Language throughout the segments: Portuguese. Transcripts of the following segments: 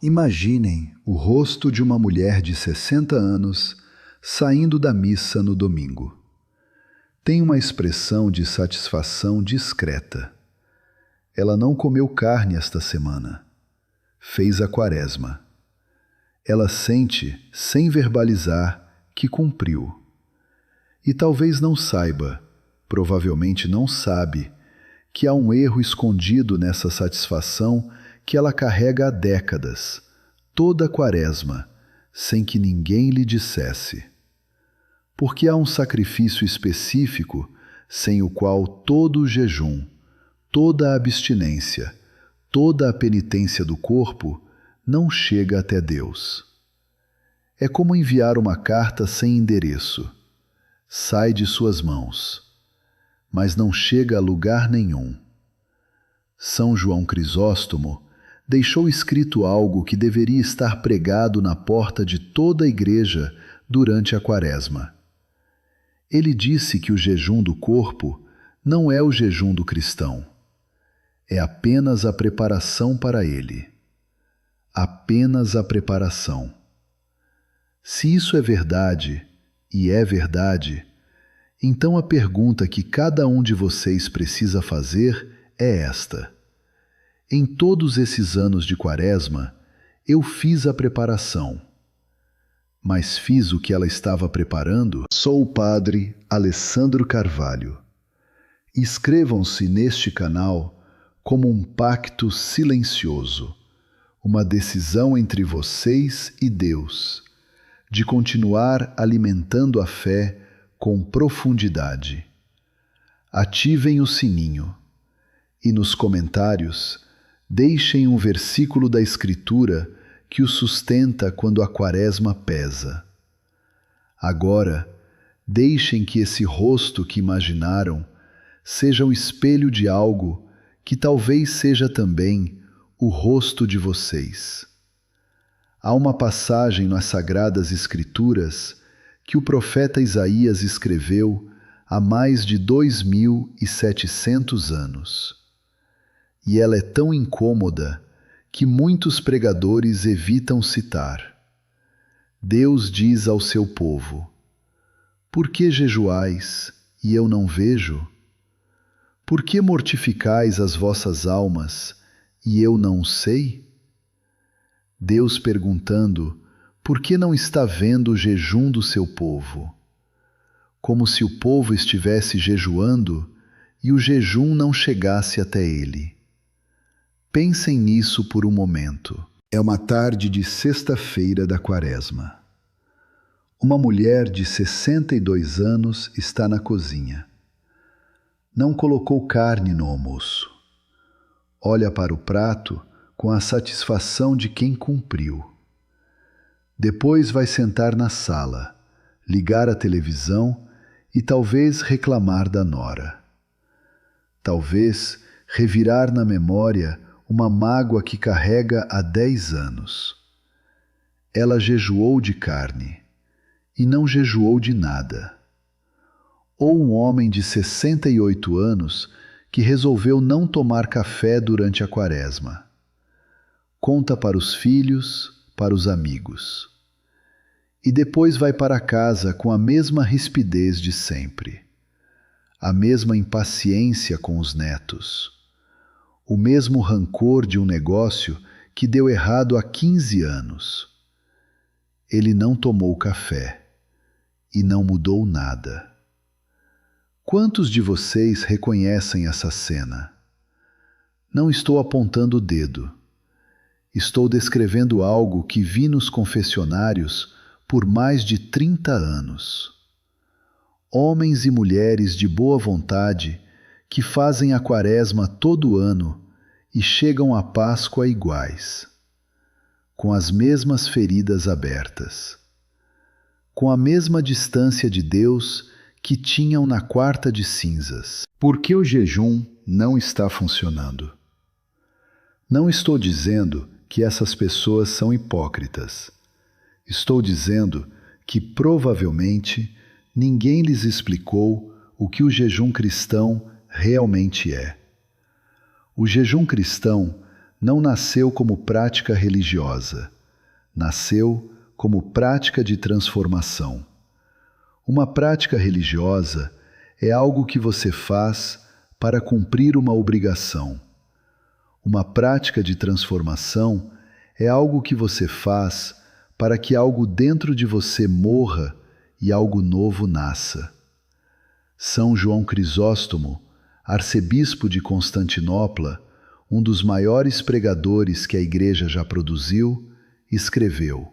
Imaginem o rosto de uma mulher de 60 anos saindo da missa no domingo. Tem uma expressão de satisfação discreta. Ela não comeu carne esta semana. Fez a quaresma. Ela sente, sem verbalizar, que cumpriu. E talvez não saiba, provavelmente não sabe, que há um erro escondido nessa satisfação que ela carrega há décadas, toda a quaresma, sem que ninguém lhe dissesse. Porque há um sacrifício específico sem o qual todo o jejum, toda a abstinência, toda a penitência do corpo não chega até Deus. É como enviar uma carta sem endereço. Sai de suas mãos, mas não chega a lugar nenhum. São João Crisóstomo deixou escrito algo que deveria estar pregado na porta de toda a igreja durante a quaresma. Ele disse que o jejum do corpo não é o jejum do cristão. É apenas a preparação para ele. Apenas a preparação. Se isso é verdade, e é verdade, então a pergunta que cada um de vocês precisa fazer é esta. Em todos esses anos de quaresma, eu fiz a preparação. Mas fiz o que ela estava preparando? Sou o padre Alessandro Carvalho. Inscrevam-se neste canal como um pacto silencioso, uma decisão entre vocês e Deus, de continuar alimentando a fé com profundidade. Ativem o sininho e nos comentários deixem um versículo da Escritura que o sustenta quando a quaresma pesa. Agora, deixem que esse rosto que imaginaram seja o espelho de algo que talvez seja também o rosto de vocês. Há uma passagem nas Sagradas Escrituras que o profeta Isaías escreveu há mais de 2700 anos. E ela é tão incômoda que muitos pregadores evitam citar. Deus diz ao seu povo: por que jejuais e eu não vejo? Por que mortificais as vossas almas e eu não sei? Deus perguntando por que não está vendo o jejum do seu povo? Como se o povo estivesse jejuando e o jejum não chegasse até ele. Pensem nisso por um momento. É uma tarde de sexta-feira da quaresma. Uma mulher de 62 anos está na cozinha. Não colocou carne no almoço. Olha para o prato com a satisfação de quem cumpriu. Depois vai sentar na sala, ligar a televisão e talvez reclamar da nora. Talvez revirar na memória uma mágoa que carrega há 10 anos. Ela jejuou de carne e não jejuou de nada. Ou um homem de 68 anos que resolveu não tomar café durante a quaresma. Conta para os filhos, para os amigos. E depois vai para casa com a mesma rispidez de sempre. A mesma impaciência com os netos. O mesmo rancor de um negócio que deu errado há 15 anos. Ele não tomou café e não mudou nada. Quantos de vocês reconhecem essa cena? Não estou apontando o dedo. Estou descrevendo algo que vi nos confessionários por mais de 30 anos. Homens e mulheres de boa vontade que fazem a quaresma todo ano e chegam à Páscoa iguais, com as mesmas feridas abertas, com a mesma distância de Deus que tinham na quarta de cinzas. Por que o jejum não está funcionando? Não estou dizendo que essas pessoas são hipócritas. Estou dizendo que provavelmente ninguém lhes explicou o que o jejum cristão realmente é. O jejum cristão não nasceu como prática religiosa, nasceu como prática de transformação. Uma prática religiosa é algo que você faz para cumprir uma obrigação. Uma prática de transformação é algo que você faz para que algo dentro de você morra e algo novo nasça. São João Crisóstomo, arcebispo de Constantinopla, um dos maiores pregadores que a Igreja já produziu, escreveu: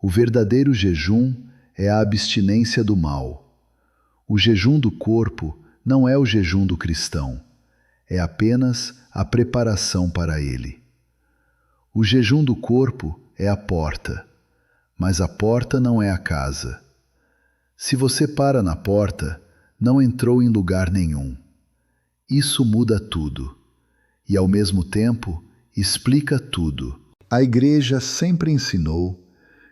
o verdadeiro jejum é a abstinência do mal. O jejum do corpo não é o jejum do cristão, é apenas a preparação para ele. O jejum do corpo é a porta, mas a porta não é a casa. Se você para na porta, não entrou em lugar nenhum. Isso muda tudo e, ao mesmo tempo, explica tudo. A Igreja sempre ensinou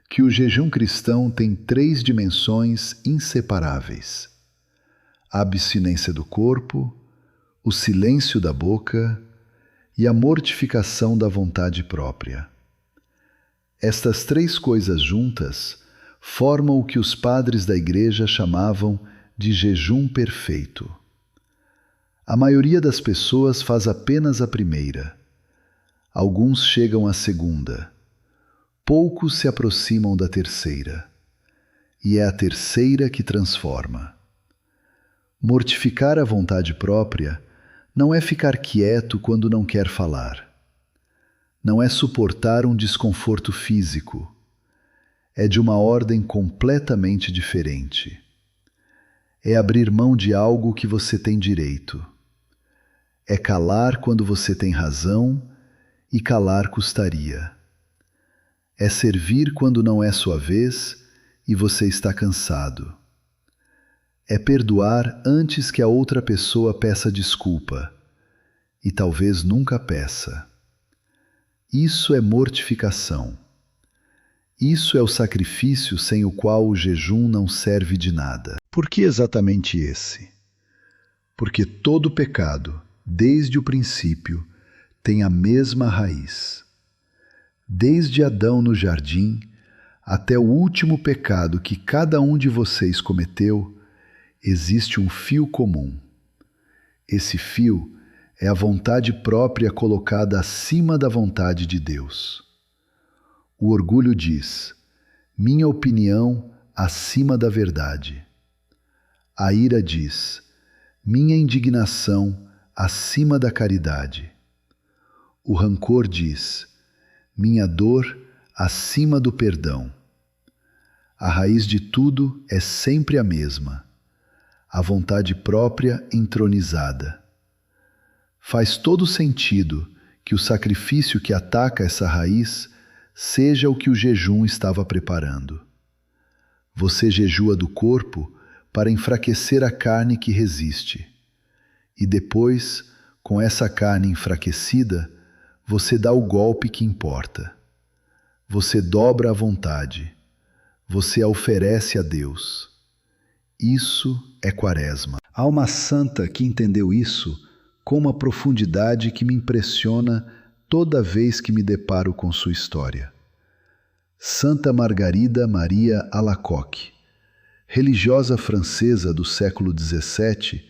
que o jejum cristão tem 3 dimensões inseparáveis: a abstinência do corpo, o silêncio da boca e a mortificação da vontade própria. Estas 3 coisas juntas formam o que os padres da Igreja chamavam de jejum perfeito. A maioria das pessoas faz apenas a primeira. Alguns chegam à segunda. Poucos se aproximam da terceira. E é a terceira que transforma. Mortificar a vontade própria não é ficar quieto quando não quer falar. Não é suportar um desconforto físico. É de uma ordem completamente diferente. É abrir mão de algo que você tem direito. É calar quando você tem razão e calar custaria. É servir quando não é sua vez e você está cansado. É perdoar antes que a outra pessoa peça desculpa, e talvez nunca peça. Isso é mortificação. Isso é o sacrifício sem o qual o jejum não serve de nada. Por que exatamente esse? Porque todo pecado, desde o princípio, tem a mesma raiz. Desde Adão no jardim até o último pecado que cada um de vocês cometeu, existe um fio comum. Esse fio é a vontade própria colocada acima da vontade de Deus. O orgulho diz: minha opinião acima da verdade. A ira diz: minha indignação acima da caridade. O rancor diz: minha dor acima do perdão. A raiz de tudo é sempre a mesma: a vontade própria entronizada. Faz todo sentido que o sacrifício que ataca essa raiz seja o que o jejum estava preparando. Você jejua do corpo para enfraquecer a carne que resiste. E depois, com essa carne enfraquecida, você dá o golpe que importa. Você dobra a vontade. Você a oferece a Deus. Isso é Quaresma. Há uma santa que entendeu isso com uma profundidade que me impressiona toda vez que me deparo com sua história. Santa Margarida Maria Alacoque, religiosa francesa do século XVII,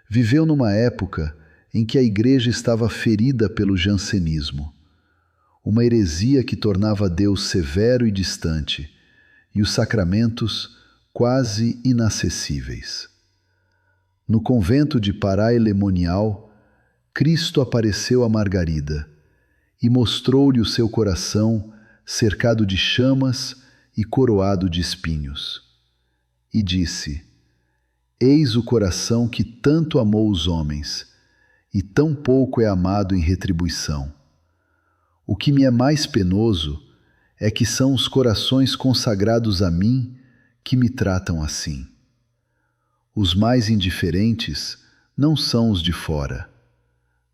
viveu numa época em que a Igreja estava ferida pelo jansenismo, uma heresia que tornava Deus severo e distante, e os sacramentos quase inacessíveis. No convento de Paray-le-Monial, Cristo apareceu a Margarida e mostrou-lhe o seu coração cercado de chamas e coroado de espinhos. E disse: eis o coração que tanto amou os homens, e tão pouco é amado em retribuição. O que me é mais penoso é que são os corações consagrados a mim que me tratam assim. Os mais indiferentes não são os de fora,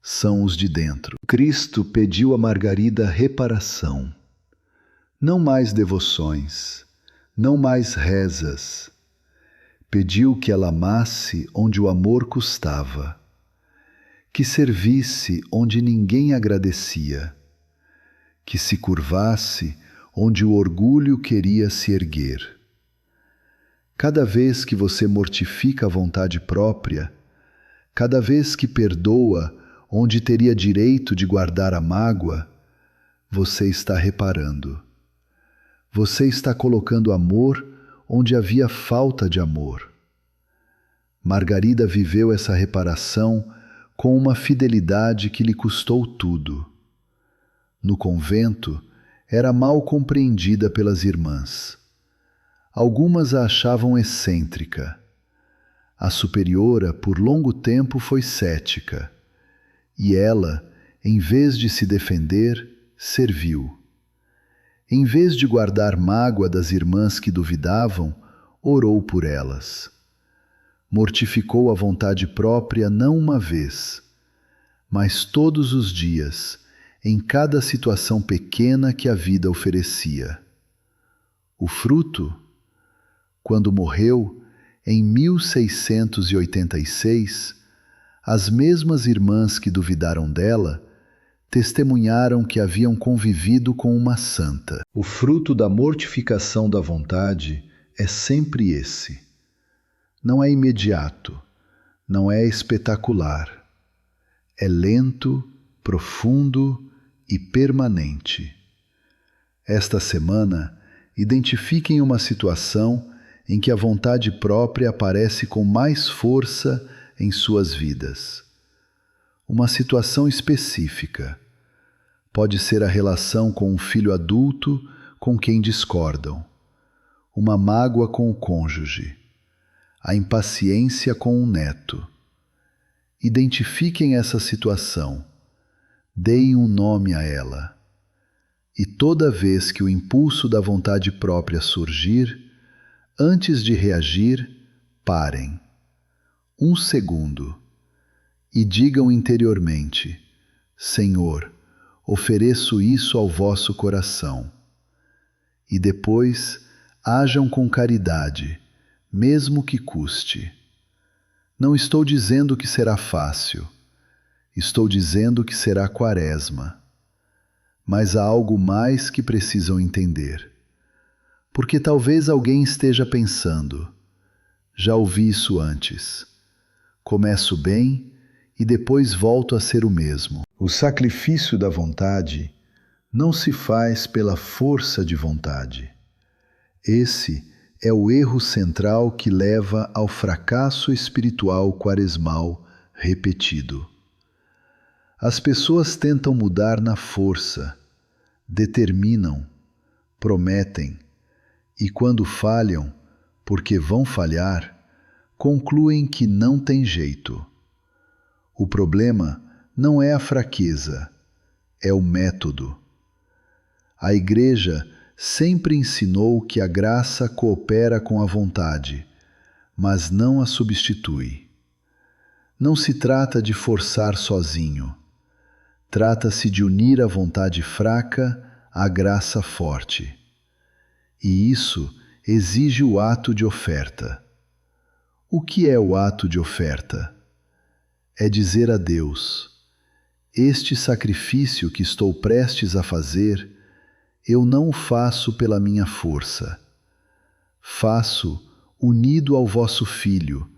são os de dentro. Cristo pediu a Margarida reparação. Não mais devoções, não mais rezas. Pediu que ela amasse onde o amor custava, que servisse onde ninguém agradecia, que se curvasse onde o orgulho queria se erguer. Cada vez que você mortifica a vontade própria, cada vez que perdoa onde teria direito de guardar a mágoa, você está reparando. Você está colocando amor onde havia falta de amor. Margarida viveu essa reparação com uma fidelidade que lhe custou tudo. No convento, era mal compreendida pelas irmãs. Algumas a achavam excêntrica. A superiora, por longo tempo, foi cética, e ela, em vez de se defender, serviu. Em vez de guardar mágoa das irmãs que duvidavam, orou por elas. Mortificou a vontade própria não uma vez, mas todos os dias, em cada situação pequena que a vida oferecia. O fruto? Quando morreu, em 1686, as mesmas irmãs que duvidaram dela testemunharam que haviam convivido com uma santa. O fruto da mortificação da vontade é sempre esse. Não é imediato, não é espetacular. É lento, profundo e permanente. Esta semana, identifiquem uma situação em que a vontade própria aparece com mais força em suas vidas. Uma situação específica. Pode ser a relação com um filho adulto com quem discordam, uma mágoa com o cônjuge, a impaciência com um neto. Identifiquem essa situação, deem um nome a ela. E toda vez que o impulso da vontade própria surgir, antes de reagir, parem. 1 segundo. E digam interiormente: Senhor, ofereço isso ao vosso coração. E depois, ajam com caridade, mesmo que custe. Não estou dizendo que será fácil. Estou dizendo que será quaresma. Mas há algo mais que precisam entender. Porque talvez alguém esteja pensando: já ouvi isso antes. Começo bem e depois volto a ser o mesmo. O sacrifício da vontade não se faz pela força de vontade. Esse é o erro central que leva ao fracasso espiritual quaresmal repetido. As pessoas tentam mudar na força, determinam, prometem, e quando falham, porque vão falhar, concluem que não tem jeito. O problema não é a fraqueza, é o método. A Igreja sempre ensinou que a graça coopera com a vontade, mas não a substitui. Não se trata de forçar sozinho. Trata-se de unir a vontade fraca à graça forte. E isso exige o ato de oferta. O que é o ato de oferta? É dizer a Deus: este sacrifício que estou prestes a fazer, eu não o faço pela minha força. Faço unido ao vosso Filho,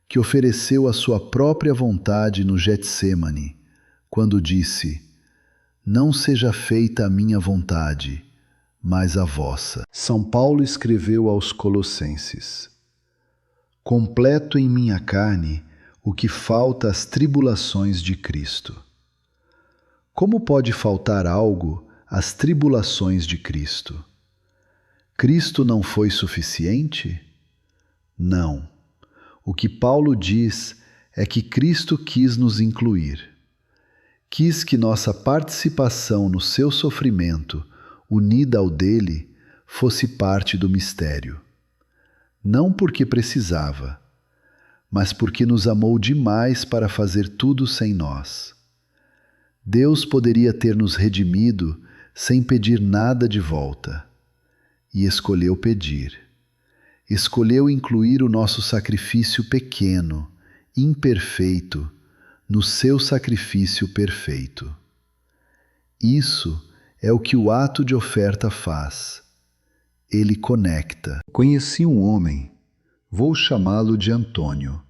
que ofereceu a sua própria vontade no Getsemane, quando disse: não seja feita a minha vontade, mas a vossa. São Paulo escreveu aos Colossenses: completo em minha carne o que falta às tribulações de Cristo. Como pode faltar algo às tribulações de Cristo? Cristo não foi suficiente? Não. O que Paulo diz é que Cristo quis nos incluir. Quis que nossa participação no seu sofrimento, unida ao dele, fosse parte do mistério. Não porque precisava, mas porque nos amou demais para fazer tudo sem nós. Deus poderia ter nos redimido sem pedir nada de volta, e escolheu pedir. Escolheu incluir o nosso sacrifício pequeno, imperfeito, no seu sacrifício perfeito. Isso é o que o ato de oferta faz. Ele conecta. Conheci um homem, vou chamá-lo de Antônio,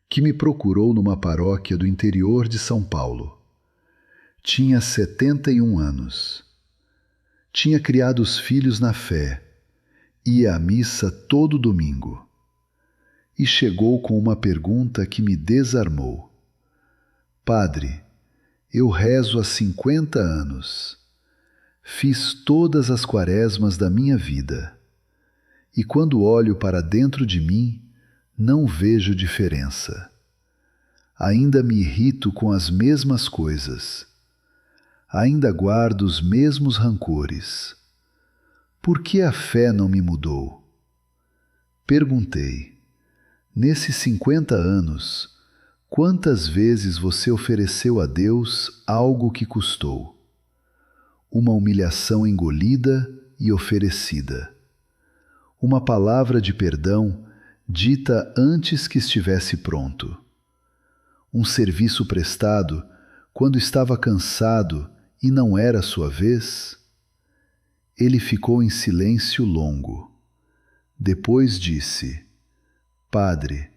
que me procurou numa paróquia do interior de São Paulo. Tinha 71 anos. Tinha criado os filhos na fé, ia à missa todo domingo. E chegou com uma pergunta que me desarmou. Padre, eu rezo há 50 anos. Fiz todas as quaresmas da minha vida. E quando olho para dentro de mim, não vejo diferença. Ainda me irrito com as mesmas coisas. Ainda guardo os mesmos rancores. Por que a fé não me mudou? Perguntei. Nesses 50 anos, quantas vezes você ofereceu a Deus algo que custou? Uma humilhação engolida e oferecida. Uma palavra de perdão dita antes que estivesse pronto. Um serviço prestado quando estava cansado e não era sua vez? Ele ficou em silêncio longo. Depois disse: Padre,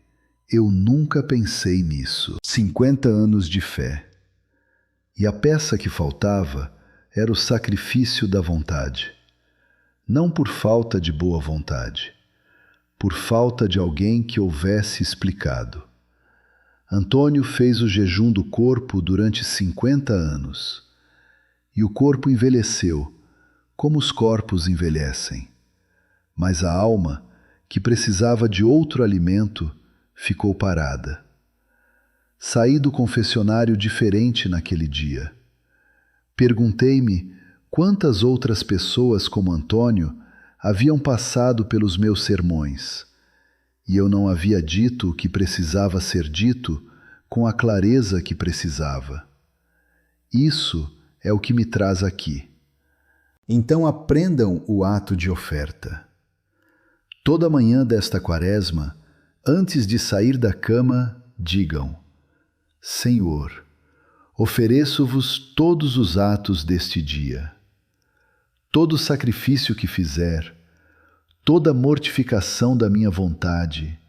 eu nunca pensei nisso. 50 anos de fé. E a peça que faltava era o sacrifício da vontade. Não por falta de boa vontade, por falta de alguém que houvesse explicado. Antônio fez o jejum do corpo durante 50 anos. E o corpo envelheceu, como os corpos envelhecem. Mas a alma, que precisava de outro alimento, ficou parada. Saí do confessionário diferente naquele dia. Perguntei-me quantas outras pessoas como Antônio haviam passado pelos meus sermões, e eu não havia dito o que precisava ser dito com a clareza que precisava. Isso é o que me traz aqui. Então aprendam o ato de oferta. Toda manhã desta quaresma, antes de sair da cama, digam: Senhor, ofereço-vos todos os atos deste dia. Todo sacrifício que fizer, toda mortificação da minha vontade,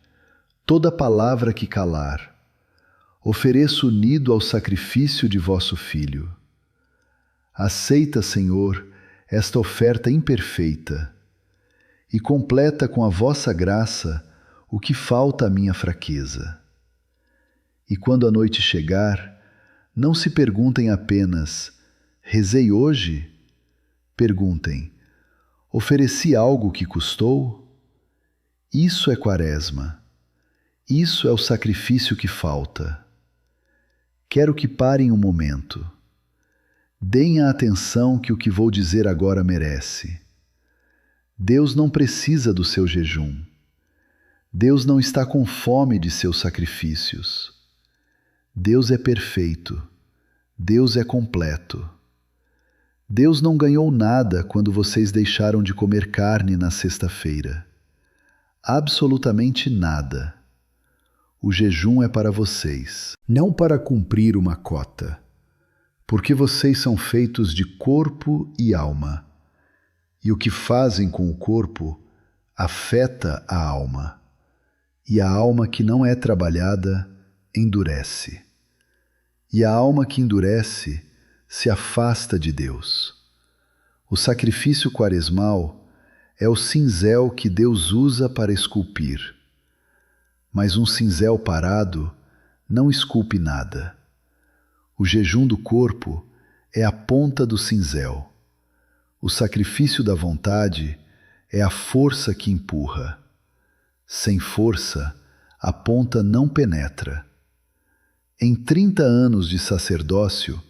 toda palavra que calar, ofereço unido ao sacrifício de vosso Filho. Aceita, Senhor, esta oferta imperfeita e completa com a vossa graça o que falta à minha fraqueza. E quando a noite chegar, não se perguntem apenas: rezei hoje? Perguntem: ofereci algo que custou? Isso é quaresma. Isso é o sacrifício que falta. Quero que parem um momento. Deem a atenção que o que vou dizer agora merece. Deus não precisa do seu jejum. Deus não está com fome de seus sacrifícios. Deus é perfeito. Deus é completo. Deus não ganhou nada quando vocês deixaram de comer carne na sexta-feira. Absolutamente nada. O jejum é para vocês, não para cumprir uma cota, porque vocês são feitos de corpo e alma, e o que fazem com o corpo afeta a alma, e a alma que não é trabalhada endurece, e a alma que endurece se afasta de Deus. O sacrifício quaresmal é o cinzel que Deus usa para esculpir. Mas um cinzel parado não esculpe nada. O jejum do corpo é a ponta do cinzel. O sacrifício da vontade é a força que empurra. Sem força, a ponta não penetra. Em 30 anos de sacerdócio,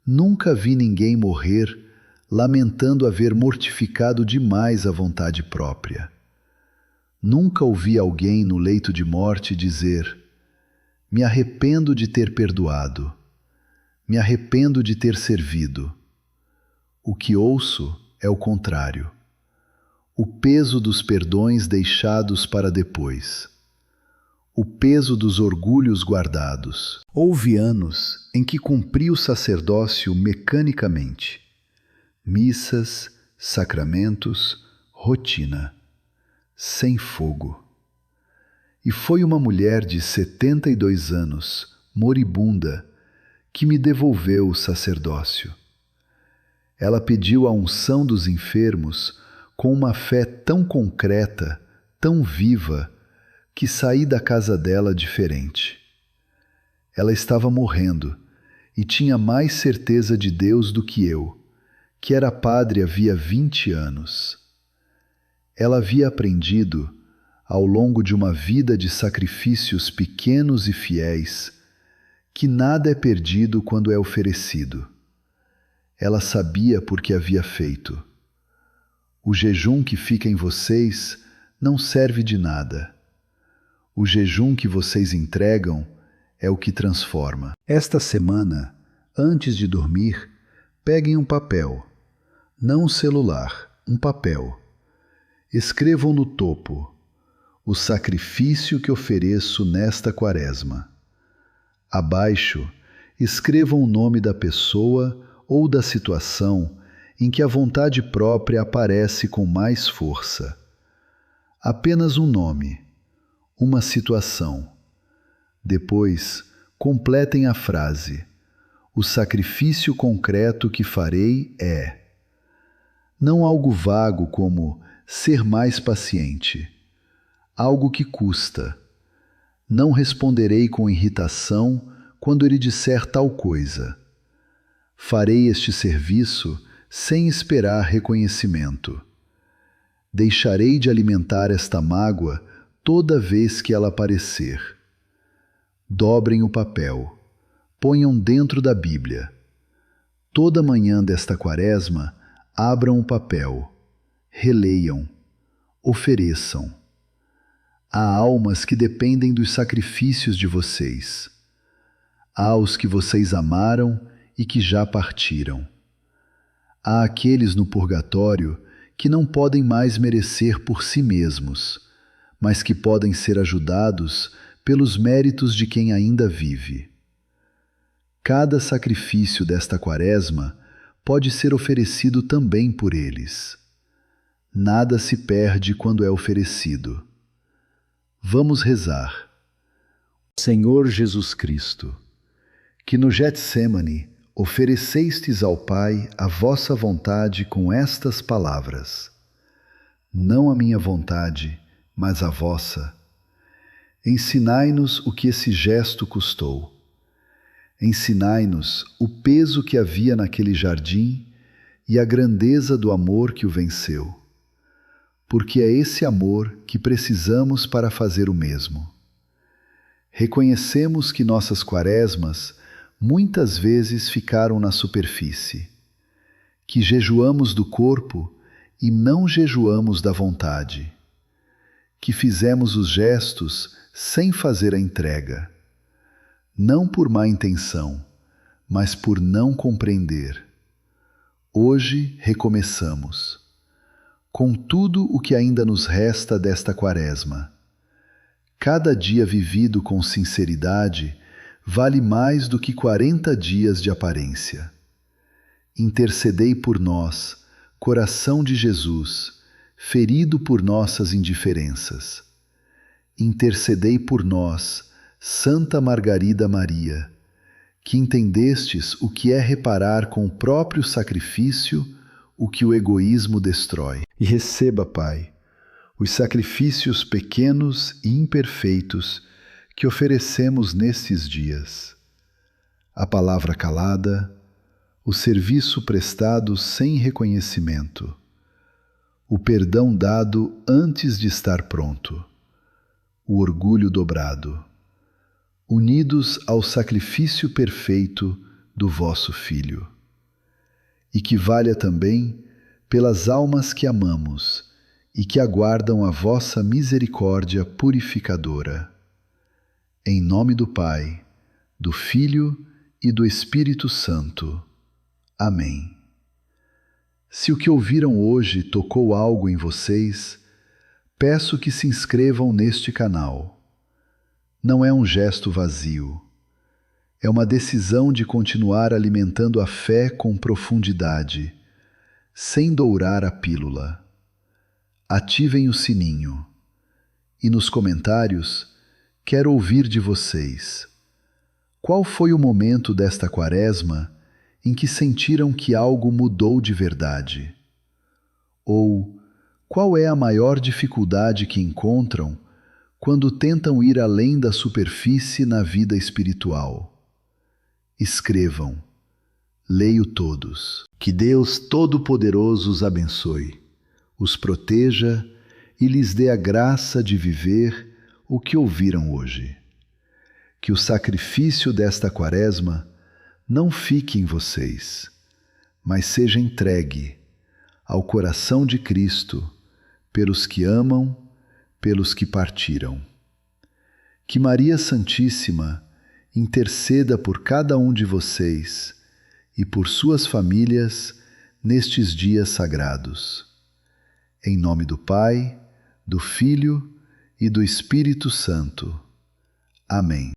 nunca vi ninguém morrer lamentando haver mortificado demais a vontade própria. Nunca ouvi alguém no leito de morte dizer: me arrependo de ter perdoado, me arrependo de ter servido. O que ouço é o contrário. O peso dos perdões deixados para depois. o peso dos orgulhos guardados. Houve anos em que cumpri o sacerdócio mecanicamente. Missas, sacramentos, rotina, sem fogo. E foi uma mulher de 72 anos, moribunda, que me devolveu o sacerdócio. Ela pediu a unção dos enfermos com uma fé tão concreta, tão viva, que saí da casa dela diferente. Ela estava morrendo e tinha mais certeza de Deus do que eu, que era padre havia 20 anos. Ela havia aprendido, ao longo de uma vida de sacrifícios pequenos e fiéis, que nada é perdido quando é oferecido. Ela sabia por que havia feito. O jejum que fica em vocês não serve de nada. O jejum que vocês entregam é o que transforma. Esta semana, antes de dormir, peguem um papel, não um celular, um papel. Escrevam no topo: o sacrifício que ofereço nesta quaresma. Abaixo, escrevam o nome da pessoa ou da situação em que a vontade própria aparece com mais força. Apenas um nome, uma situação. Depois, completem a frase: o sacrifício concreto que farei é. Não algo vago como ser mais paciente. Algo que custa. Não responderei com irritação quando ele disser tal coisa. Farei este serviço sem esperar reconhecimento. Deixarei de alimentar esta mágoa toda vez que ela aparecer. Dobrem o papel. Ponham dentro da Bíblia. Toda manhã desta quaresma, abram o papel. Releiam. Ofereçam. Há almas que dependem dos sacrifícios de vocês. Há os que vocês amaram e que já partiram. Há aqueles no purgatório que não podem mais merecer por si mesmos, mas que podem ser ajudados pelos méritos de quem ainda vive. Cada sacrifício desta quaresma pode ser oferecido também por eles. Nada se perde quando é oferecido. Vamos rezar. Senhor Jesus Cristo, que no Getsêmani oferecestes ao Pai a vossa vontade com estas palavras: não a minha vontade, mas a vossa. Ensinai-nos o que esse gesto custou. Ensinai-nos o peso que havia naquele jardim e a grandeza do amor que o venceu. Porque é esse amor que precisamos para fazer o mesmo. Reconhecemos que nossas quaresmas muitas vezes ficaram na superfície, que jejuamos do corpo e não jejuamos da vontade, que fizemos os gestos sem fazer a entrega, não por má intenção, mas por não compreender. Hoje recomeçamos. Com tudo o que ainda nos resta desta quaresma. Cada dia vivido com sinceridade vale mais do que 40 dias de aparência. Intercedei por nós, coração de Jesus, ferido por nossas indiferenças. Intercedei por nós, Santa Margarida Maria, que entendestes o que é reparar com o próprio sacrifício o que o egoísmo destrói. E receba, Pai, os sacrifícios pequenos e imperfeitos que oferecemos nestes dias. A palavra calada, o serviço prestado sem reconhecimento, o perdão dado antes de estar pronto, o orgulho dobrado, unidos ao sacrifício perfeito do vosso Filho. E que valha também pelas almas que amamos e que aguardam a vossa misericórdia purificadora. Em nome do Pai, do Filho e do Espírito Santo. Amém. Se o que ouviram hoje tocou algo em vocês, peço que se inscrevam neste canal. não é um gesto vazio. É uma decisão de continuar alimentando a fé com profundidade, sem dourar a pílula. Ativem o sininho. E nos comentários, quero ouvir de vocês. Qual foi o momento desta quaresma em que sentiram que algo mudou de verdade? Ou qual é a maior dificuldade que encontram quando tentam ir além da superfície na vida espiritual? Escrevam. Leio todos. Que Deus Todo-Poderoso os abençoe, os proteja e lhes dê a graça de viver o que ouviram hoje. Que o sacrifício desta quaresma não fique em vocês, mas seja entregue ao coração de Cristo pelos que amam, pelos que partiram. Que Maria Santíssima interceda por cada um de vocês e por suas famílias nestes dias sagrados. Em nome do Pai, do Filho e do Espírito Santo. Amém.